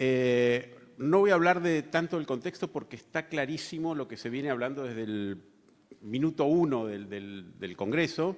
No voy a hablar tanto del contexto porque está clarísimo lo que se viene hablando desde el minuto 1 del Congreso.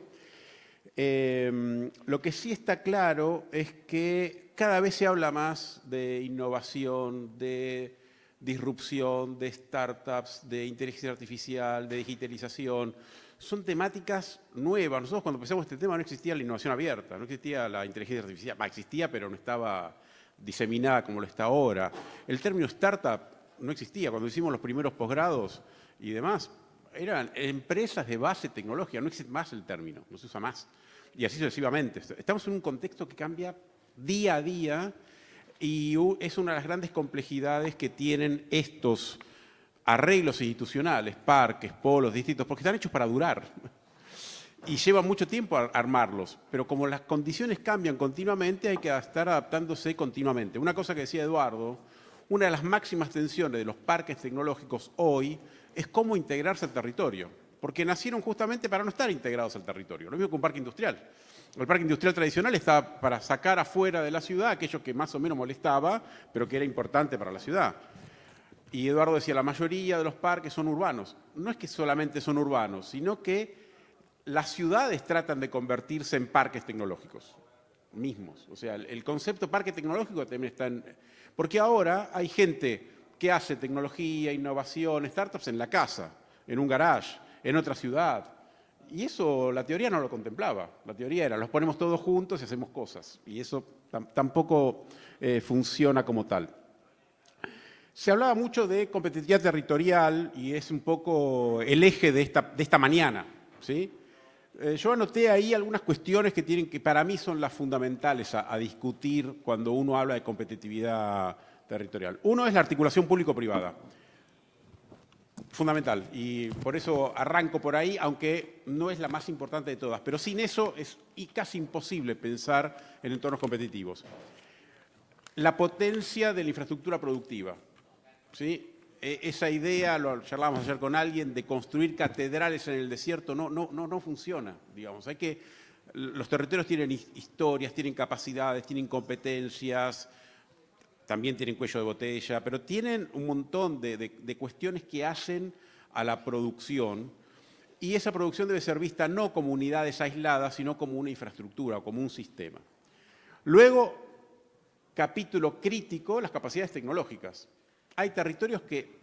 Lo que sí está claro es que cada vez se habla más de innovación, de disrupción, de startups, de inteligencia artificial, de digitalización. Son temáticas nuevas. Nosotros cuando empezamos este tema no existía la innovación abierta, no existía la inteligencia artificial. Existía, pero no estaba diseminada como lo está ahora. El término startup no existía. Cuando hicimos los primeros posgrados y demás, eran empresas de base tecnológica, no existe más el término, no se usa más. Y así sucesivamente. Estamos en un contexto que cambia día a día y es una de las grandes complejidades que tienen estos arreglos institucionales, parques, polos, distritos, porque están hechos para durar. Y lleva mucho tiempo armarlos, pero como las condiciones cambian continuamente, hay que estar adaptándose continuamente. Una cosa que decía Eduardo, una de las máximas tensiones de los parques tecnológicos hoy es cómo integrarse al territorio, porque nacieron justamente para no estar integrados al territorio, lo mismo que un parque industrial. El parque industrial tradicional estaba para sacar afuera de la ciudad aquello que más o menos molestaba, pero que era importante para la ciudad. Y Eduardo decía, la mayoría de los parques son urbanos. No es que solamente son urbanos, sino que las ciudades tratan de convertirse en parques tecnológicos mismos. O sea, el concepto parque tecnológico también está en... Porque ahora hay gente que hace tecnología, innovación, startups en la casa, en un garage, en otra ciudad. Y eso la teoría no lo contemplaba. La teoría era, los ponemos todos juntos y hacemos cosas. Y eso tampoco funciona como tal. Se hablaba mucho de competitividad territorial y es un poco el eje de esta mañana, ¿sí? Yo anoté ahí algunas cuestiones que para mí son las fundamentales a discutir cuando uno habla de competitividad territorial. Uno es la articulación público-privada. Fundamental. Y por eso arranco por ahí, aunque no es la más importante de todas. Pero sin eso es casi imposible pensar en entornos competitivos. La potencia de la infraestructura productiva, ¿sí? Esa idea, lo charlábamos ayer con alguien, de construir catedrales en el desierto, no funciona, digamos. Los territorios tienen historias, tienen capacidades, tienen competencias, también tienen cuello de botella, pero tienen un montón de cuestiones que hacen a la producción, y esa producción debe ser vista no como unidades aisladas, sino como una infraestructura o como un sistema. Luego, capítulo crítico, las capacidades tecnológicas. Hay territorios que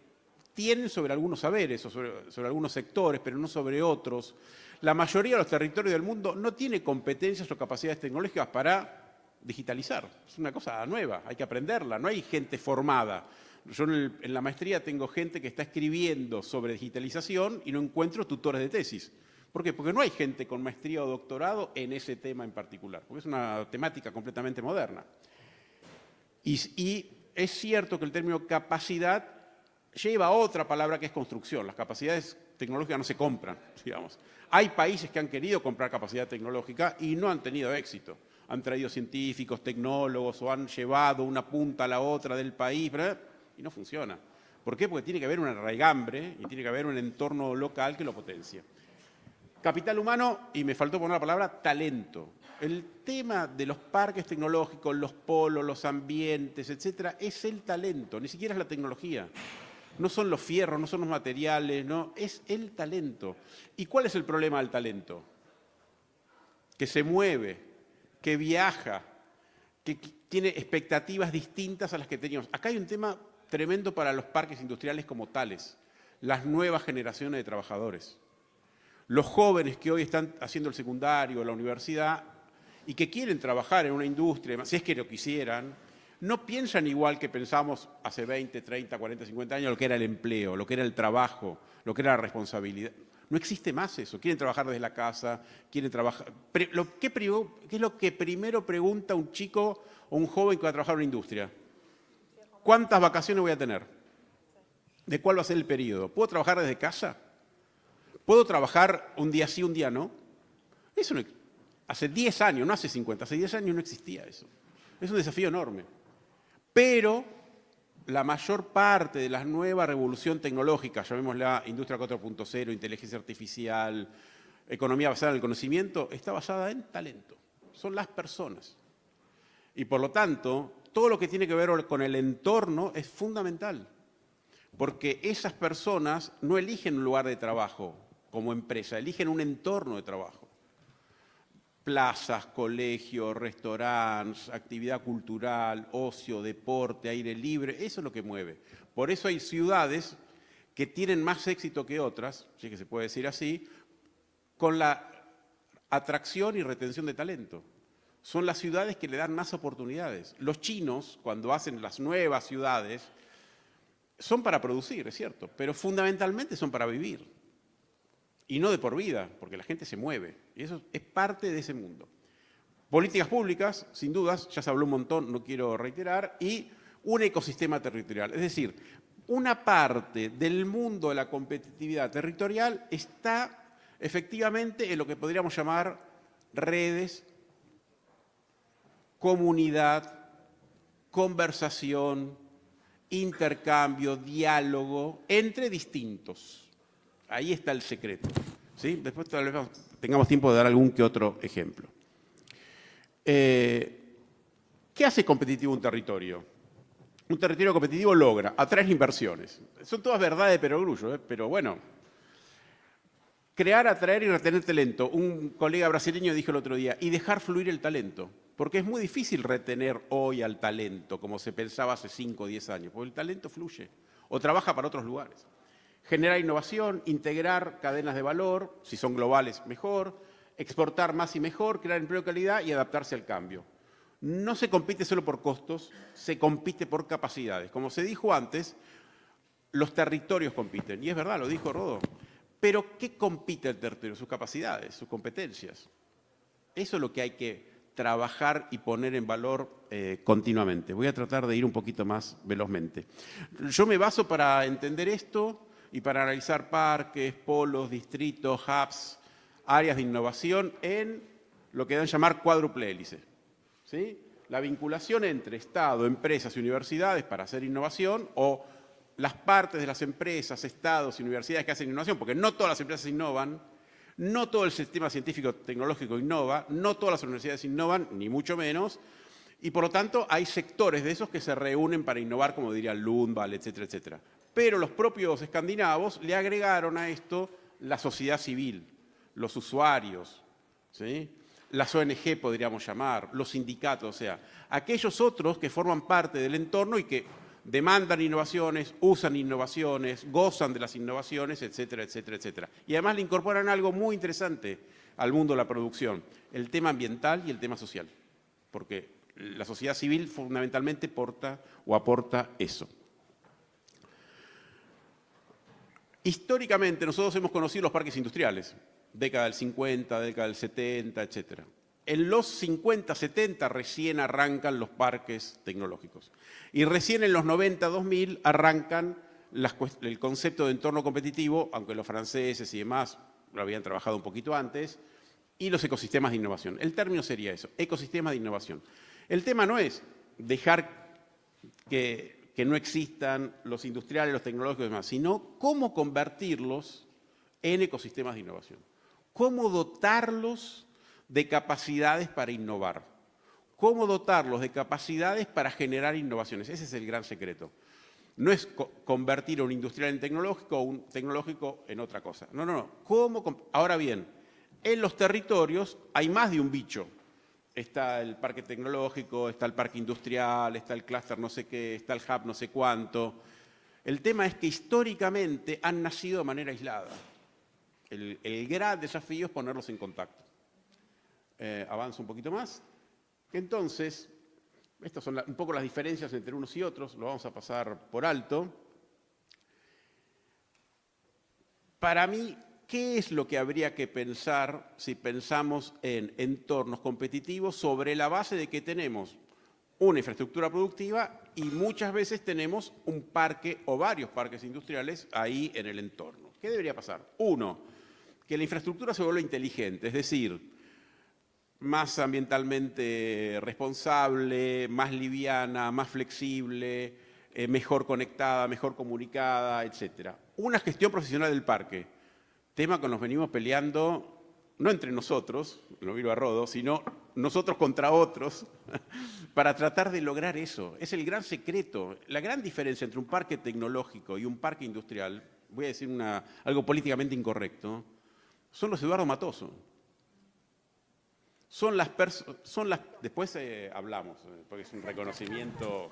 tienen sobre algunos saberes o sobre algunos sectores, pero no sobre otros. La mayoría de los territorios del mundo no tiene competencias o capacidades tecnológicas para digitalizar. Es una cosa nueva, hay que aprenderla, no hay gente formada. Yo en la maestría tengo gente que está escribiendo sobre digitalización y no encuentro tutores de tesis. ¿Por qué? Porque no hay gente con maestría o doctorado en ese tema en particular, porque es una temática completamente moderna. Y es cierto que el término capacidad lleva a otra palabra que es construcción. Las capacidades tecnológicas no se compran, digamos. Hay países que han querido comprar capacidad tecnológica y no han tenido éxito. Han traído científicos, tecnólogos o han llevado una punta a la otra del país y no funciona. ¿Por qué? Porque tiene que haber un arraigambre y tiene que haber un entorno local que lo potencie. Capital humano, y me faltó poner la palabra talento. El tema de los parques tecnológicos, los polos, los ambientes, etcétera, es el talento, ni siquiera es la tecnología. No son los fierros, no son los materiales, no, es el talento. ¿Y cuál es el problema del talento? Que se mueve, que viaja, que tiene expectativas distintas a las que teníamos. Acá hay un tema tremendo para los parques industriales como tales, las nuevas generaciones de trabajadores. Los jóvenes que hoy están haciendo el secundario, la universidad, y que quieren trabajar en una industria, si es que lo quisieran, no piensan igual que pensamos hace 20, 30, 40, 50 años lo que era el empleo, lo que era el trabajo, lo que era la responsabilidad. No existe más eso. Quieren trabajar desde la casa, quieren trabajar... ¿Qué es lo que primero pregunta un chico o un joven que va a trabajar en una industria? ¿Cuántas vacaciones voy a tener? ¿De cuál va a ser el periodo? ¿Puedo trabajar desde casa? ¿Puedo trabajar un día sí, un día no? Eso no, hace 10 años, no hace 50, hace 10 años no existía eso. Es un desafío enorme. Pero la mayor parte de la nueva revolución tecnológica, llamémosla industria 4.0, inteligencia artificial, economía basada en el conocimiento, está basada en talento. Son las personas. Y por lo tanto, todo lo que tiene que ver con el entorno es fundamental, porque esas personas no eligen un lugar de trabajo como empresa, eligen un entorno de trabajo. Plazas, colegios, restaurantes, actividad cultural, ocio, deporte, aire libre, eso es lo que mueve. Por eso hay ciudades que tienen más éxito que otras, si es que se puede decir así, con la atracción y retención de talento. Son las ciudades que le dan más oportunidades. Los chinos, cuando hacen las nuevas ciudades, son para producir, es cierto, pero fundamentalmente son para vivir. Y no de por vida, porque la gente se mueve. Y eso es parte de ese mundo. Políticas públicas, sin dudas, ya se habló un montón, no quiero reiterar, y un ecosistema territorial. Es decir, una parte del mundo de la competitividad territorial está efectivamente en lo que podríamos llamar redes, comunidad, conversación, intercambio, diálogo entre distintos. Ahí está el secreto. ¿Sí? Después tal vez tengamos tiempo de dar algún que otro ejemplo. ¿Qué hace competitivo un territorio? Un territorio competitivo logra atraer inversiones. Son todas verdades de perogrullo, pero bueno. Crear, atraer y retener talento. Un colega brasileño dijo el otro día, y dejar fluir el talento. Porque es muy difícil retener hoy al talento, como se pensaba hace 5 o 10 años, porque el talento fluye o trabaja para otros lugares. Generar innovación, integrar cadenas de valor, si son globales mejor, exportar más y mejor, crear empleo de calidad y adaptarse al cambio. No se compite solo por costos, se compite por capacidades. Como se dijo antes, los territorios compiten, y es verdad, lo dijo Rodó. Pero ¿qué compite el territorio? Sus capacidades, sus competencias. Eso es lo que hay que trabajar y poner en valor continuamente. Voy a tratar de ir un poquito más velozmente. Yo me baso para entender esto y para analizar parques, polos, distritos, hubs, áreas de innovación en lo que dan llamar cuádruple hélice. ¿Sí? La vinculación entre Estado, empresas y universidades para hacer innovación o las partes de las empresas, estados y universidades que hacen innovación, porque no todas las empresas innovan, no todo el sistema científico-tecnológico innova, no todas las universidades innovan, ni mucho menos, y por lo tanto hay sectores de esos que se reúnen para innovar, como diría Lundvall, etcétera, etcétera. Pero los propios escandinavos le agregaron a esto la sociedad civil, los usuarios, ¿sí? Las ONG podríamos llamar, los sindicatos, o sea, aquellos otros que forman parte del entorno y que demandan innovaciones, usan innovaciones, gozan de las innovaciones, etcétera, etcétera, etcétera. Y además le incorporan algo muy interesante al mundo de la producción, el tema ambiental y el tema social, porque la sociedad civil fundamentalmente aporta eso. Históricamente nosotros hemos conocido los parques industriales, década del 50, década del 70, etcétera. En los 50, 70 recién arrancan los parques tecnológicos. Y recién en los 90, 2000 arrancan el concepto de entorno competitivo, aunque los franceses y demás lo habían trabajado un poquito antes, y los ecosistemas de innovación. El término sería eso, ecosistemas de innovación. El tema no es dejar que no existan los industriales, los tecnológicos y demás, sino cómo convertirlos en ecosistemas de innovación. Cómo dotarlos de capacidades para innovar. Cómo dotarlos de capacidades para generar innovaciones. Ese es el gran secreto. No es convertir a un industrial en tecnológico o un tecnológico en otra cosa. No, no, no. Ahora bien, en los territorios hay más de un bicho. Está el parque tecnológico, está el parque industrial, está el clúster no sé qué, está el hub no sé cuánto. El tema es que históricamente han nacido de manera aislada. El gran desafío es ponerlos en contacto. Avanzo un poquito más. Entonces, estas son un poco las diferencias entre unos y otros, lo vamos a pasar por alto. Para mí, ¿qué es lo que habría que pensar si pensamos en entornos competitivos sobre la base de que tenemos una infraestructura productiva y muchas veces tenemos un parque o varios parques industriales ahí en el entorno? ¿Qué debería pasar? Uno, que la infraestructura se vuelva inteligente, es decir, más ambientalmente responsable, más liviana, más flexible, mejor conectada, mejor comunicada, etc. Una gestión profesional del parque, tema que nos venimos peleando, no entre nosotros, lo miro a Rodo, sino nosotros contra otros, para tratar de lograr eso. Es el gran secreto. La gran diferencia entre un parque tecnológico y un parque industrial, voy a decir algo políticamente incorrecto, son los Eduardo Matoso. Después hablamos, porque es un reconocimiento.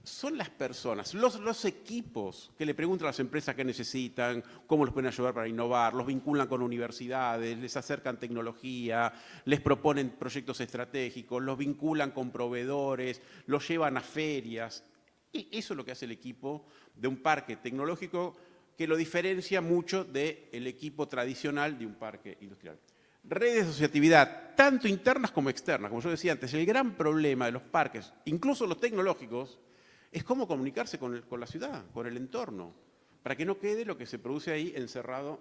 Son las personas, los equipos que le preguntan a las empresas qué necesitan, cómo los pueden ayudar para innovar, los vinculan con universidades, les acercan tecnología, les proponen proyectos estratégicos, los vinculan con proveedores, los llevan a ferias. Y eso es lo que hace el equipo de un parque tecnológico que lo diferencia mucho del equipo tradicional de un parque industrial. Redes de asociatividad, tanto internas como externas. Como yo decía antes, el gran problema de los parques, incluso los tecnológicos, es cómo comunicarse con la ciudad, con el entorno, para que no quede lo que se produce ahí encerrado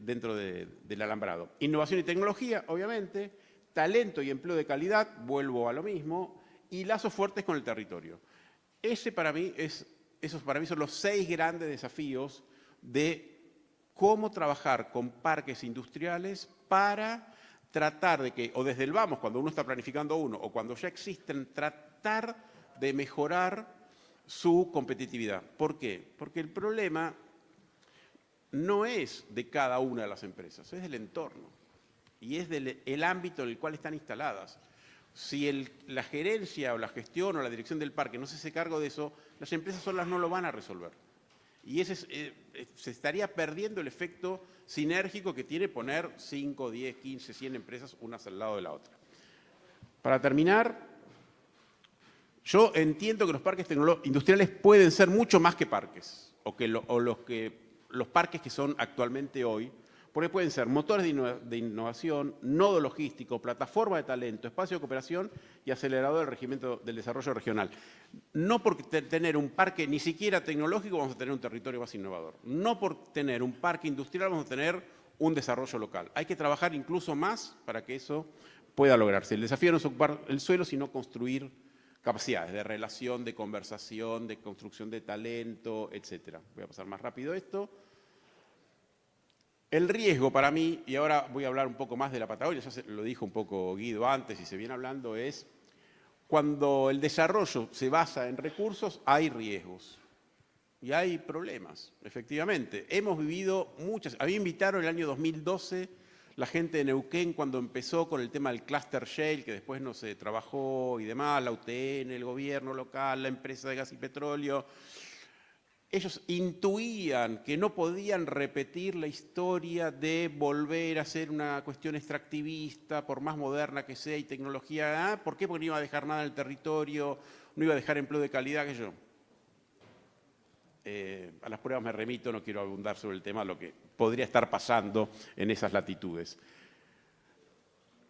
dentro del alambrado. Innovación y tecnología, obviamente, talento y empleo de calidad, vuelvo a lo mismo, y lazos fuertes con el territorio. Esos para mí son los 6 grandes desafíos de cómo trabajar con parques industriales para tratar de que, o desde el vamos, cuando uno está planificando uno, o cuando ya existen, tratar de mejorar su competitividad. ¿Por qué? Porque el problema no es de cada una de las empresas, es del entorno y es del ámbito en el cual están instaladas. Si la gerencia o la gestión o la dirección del parque no se hace cargo de eso, las empresas solas no lo van a resolver. Y se estaría perdiendo el efecto sinérgico que tiene poner 5, 10, 15, 100 empresas unas al lado de la otra. Para terminar, yo entiendo que los parques industriales pueden ser mucho más que parques, los parques que son actualmente hoy, porque pueden ser motores de innovación, nodo logístico, plataforma de talento, espacio de cooperación y acelerador del desarrollo regional. No por tener un parque ni siquiera tecnológico vamos a tener un territorio más innovador. No por tener un parque industrial vamos a tener un desarrollo local. Hay que trabajar incluso más para que eso pueda lograrse. El desafío no es ocupar el suelo, sino construir capacidades de relación, de conversación, de construcción de talento, etc. Voy a pasar más rápido esto. El riesgo para mí, y ahora voy a hablar un poco más de la Patagonia, ya lo dijo un poco Guido antes y se viene hablando, es cuando el desarrollo se basa en recursos, hay riesgos y hay problemas, efectivamente. Hemos vivido muchas. A mí me invitaron el año 2012 la gente de Neuquén cuando empezó con el tema del Cluster Shale, que después no se trabajó y demás, la UTN, el gobierno local, la empresa de gas y petróleo. Ellos intuían que no podían repetir la historia de volver a ser una cuestión extractivista, por más moderna que sea y tecnología. ¿Por qué? Porque no iba a dejar nada en el territorio, no iba a dejar empleo de calidad, que yo. A las pruebas me remito, no quiero abundar sobre el tema, lo que podría estar pasando en esas latitudes.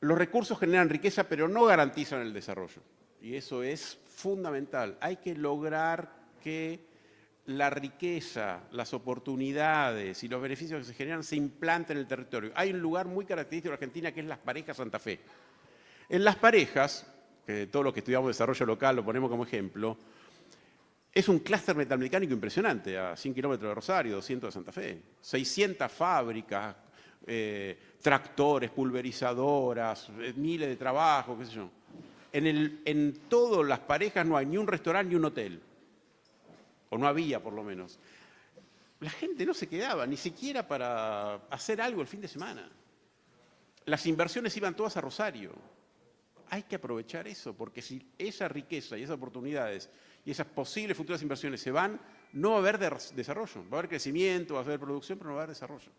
Los recursos generan riqueza, pero no garantizan el desarrollo. Y eso es fundamental. Hay que lograr que la riqueza, las oportunidades y los beneficios que se generan se implanten en el territorio. Hay un lugar muy característico de Argentina que es Las Parejas Santa Fe. En Las Parejas, que todo lo que estudiamos desarrollo local lo ponemos como ejemplo, es un clúster metalmecánico impresionante, a 100 kilómetros de Rosario, 200 de Santa Fe. 600 fábricas, tractores, pulverizadoras, miles de trabajos, qué sé yo. En todas Las Parejas no hay ni un restaurante ni un hotel. O no había, por lo menos. La gente no se quedaba, ni siquiera para hacer algo el fin de semana. Las inversiones iban todas a Rosario. Hay que aprovechar eso, porque si esa riqueza y esas oportunidades y esas posibles futuras inversiones se van, no va a haber desarrollo. Va a haber crecimiento, va a haber producción, pero no va a haber desarrollo.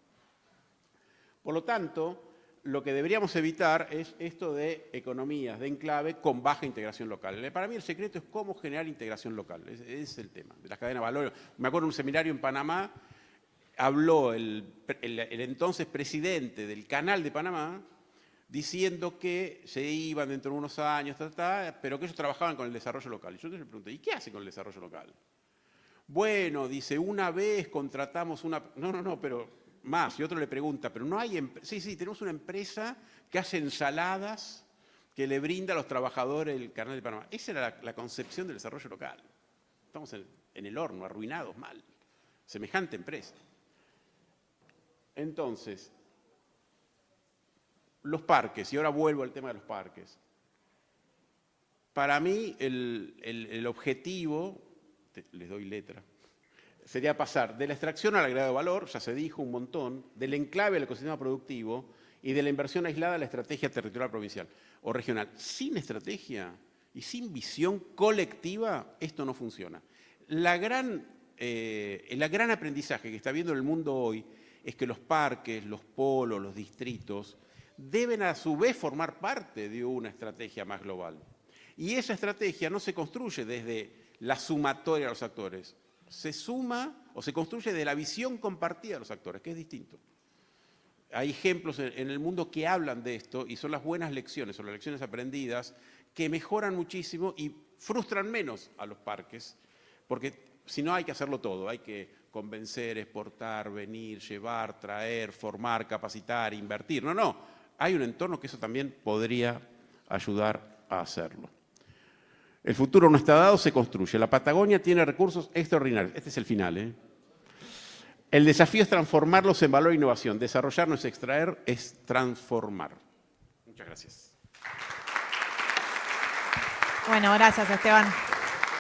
Por lo tanto, lo que deberíamos evitar es esto de economías de enclave con baja integración local. Para mí el secreto es cómo generar integración local. Ese es el tema, de las cadenas de valor. Me acuerdo de un seminario en Panamá, habló el entonces presidente del Canal de Panamá, diciendo que se iban dentro de unos años, pero que ellos trabajaban con el desarrollo local. Y yo le pregunté, ¿y qué hacen con el desarrollo local? Bueno, dice, una vez contratamos una... No, pero... Más, y otro le pregunta, pero no hay... Sí, tenemos una empresa que hace ensaladas que le brinda a los trabajadores del Canal de Panamá. Esa era la concepción del desarrollo local. Estamos en el horno, arruinados, mal. Semejante empresa. Entonces, Los parques, y ahora vuelvo al tema de los parques. Para mí el objetivo, les doy letra, sería pasar de la extracción al agregado de valor, ya se dijo un montón, del enclave al ecosistema productivo y de la inversión aislada a la estrategia territorial provincial o regional. Sin estrategia y sin visión colectiva, esto no funciona. El gran aprendizaje que está viendo el mundo hoy es que los parques, los polos, los distritos, deben a su vez formar parte de una estrategia más global. Y esa estrategia no se construye desde la sumatoria de los actores, se suma o se construye de la visión compartida de los actores, que es distinto. Hay ejemplos en el mundo que hablan de esto y son las buenas lecciones o las lecciones aprendidas que mejoran muchísimo y frustran menos a los parques, porque si no hay que hacerlo todo, hay que convencer, exportar, venir, llevar, traer, formar, capacitar, invertir. No, hay un entorno que eso también podría ayudar a hacerlo. El futuro no está dado, se construye. La Patagonia tiene recursos extraordinarios. Este es el final, ¿eh? El desafío es transformarlos en valor e innovación. Desarrollar no es extraer, es transformar. Muchas gracias. Bueno, gracias, Esteban.